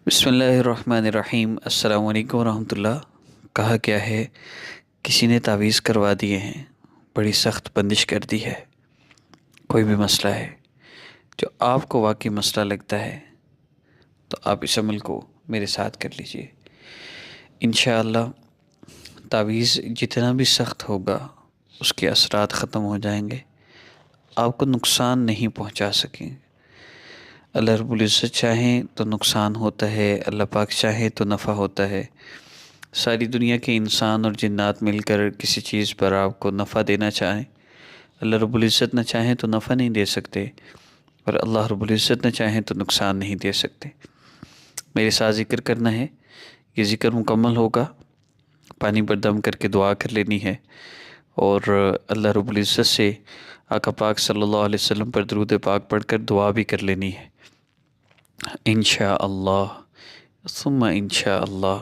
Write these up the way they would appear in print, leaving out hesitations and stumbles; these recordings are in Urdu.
بسم اللہ الرحمن الرحیم۔ السلام علیکم ورحمۃ اللہ۔ کہا کیا ہے، کسی نے تعویذ کروا دیے ہیں، بڑی سخت بندش کر دی ہے۔ کوئی بھی مسئلہ ہے جو آپ کو واقعی مسئلہ لگتا ہے تو آپ اس عمل کو میرے ساتھ کر لیجئے۔ انشاءاللہ تعویذ جتنا بھی سخت ہوگا اس کے اثرات ختم ہو جائیں گے، آپ کو نقصان نہیں پہنچا سکیں۔ اللہ رب العزت چاہیں تو نقصان ہوتا ہے، اللہ پاک چاہے تو نفع ہوتا ہے۔ ساری دنیا کے انسان اور جنات مل کر کسی چیز پر آپ کو نفع دینا چاہیں، اللہ رب العزت نہ چاہیں تو نفع نہیں دے سکتے، اور اللہ رب العزت نہ چاہیں تو نقصان نہیں دے سکتے۔ میرے ساتھ ذکر کرنا ہے، یہ ذکر مکمل ہوگا، پانی پر دم کر کے دعا کر لینی ہے، اور اللہ رب العزت سے آقا پاک صلی اللہ علیہ وسلم پر درود پاک پڑھ کر دعا بھی کر لینی ہے۔ انشاءاللہ ثم انشاءاللہ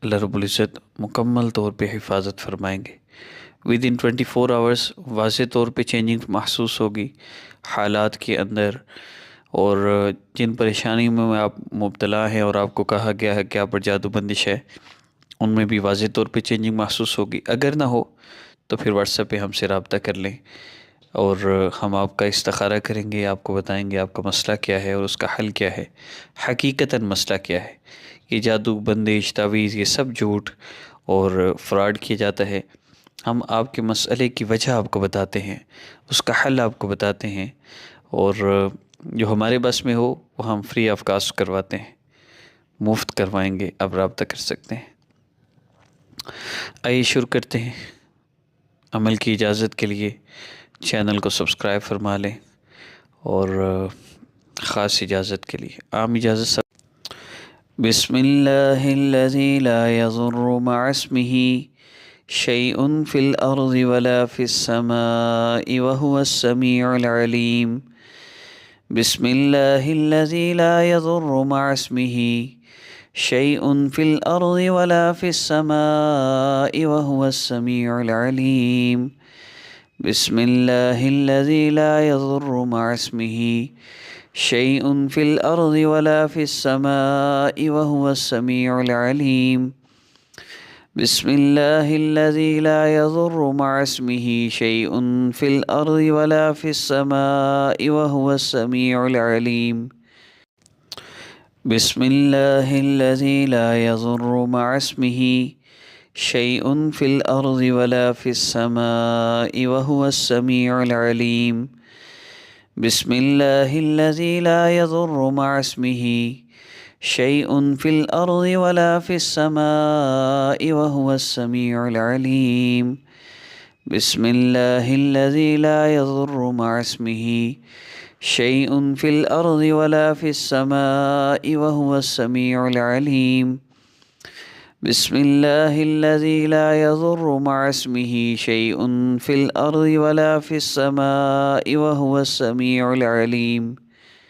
اللہ رب العزت مکمل طور پہ حفاظت فرمائیں گے۔ ودن 24 آورس واضح طور پہ چینجنگ محسوس ہوگی حالات کے اندر، اور جن پریشانیوں میں آپ مبتلا ہیں اور آپ کو کہا گیا ہے کہ آپ پر جادو بندش ہے، ان میں بھی واضح طور پہ چینجنگ محسوس ہوگی۔ اگر نہ ہو تو پھر واٹس ایپ پہ ہم سے رابطہ کر لیں، اور ہم آپ کا استخارہ کریں گے، آپ کو بتائیں گے آپ کا مسئلہ کیا ہے اور اس کا حل کیا ہے، حقیقتاً مسئلہ کیا ہے۔ یہ جادو بندش تعویذ یہ سب جھوٹ اور فراڈ کیا جاتا ہے۔ ہم آپ کے مسئلے کی وجہ آپ کو بتاتے ہیں، اس کا حل آپ کو بتاتے ہیں، اور جو ہمارے بس میں ہو وہ ہم فری آف کاسٹ کرواتے ہیں، مفت کروائیں گے، آپ رابطہ کر سکتے ہیں۔ آئیے شروع کرتے ہیں۔ عمل کی اجازت کے لیے چینل کو سبسکرائب فرما لیں، اور خاص اجازت کے لیے عام اجازت سب۔ بسم اللہ الذی لا یضر مع اسمہ شیء فی الارض ولا فی السماء وهو السمیع العلیم۔ بسم اللہ الذی لا یضر مع اسمہ شیء فی الارض ولا فی السماء وهو السمیع العلیم۔ بسم اللہ الذی لا یضر مع اسمہ شیء فی الارض ولا فی السماء وهو السمیع العلیم۔ بسم اللہ الذی لا یضر مع اسمہ شیء فی الارض ولا فی السماء وهو السمیع العلیم۔ بسم اللہ الذی لا یضر مع اسمہ شیء فی الارض ولا فی السماء وهو السمیع العلیم۔ بسم اللہ الذی لا یضر مع اسمہ شیء فی الارض ولا فی السماء وهو السمیع العلیم۔ بسم اللہ الذی لا یضر مع اسمہ شیء فی الارض ولا فی السماء وهو السمیع العلیم۔ بسم اللہ الذی لا یضر مع اسمہ شیء فی الارض ولا فی السماء وهو السمیع العلیم۔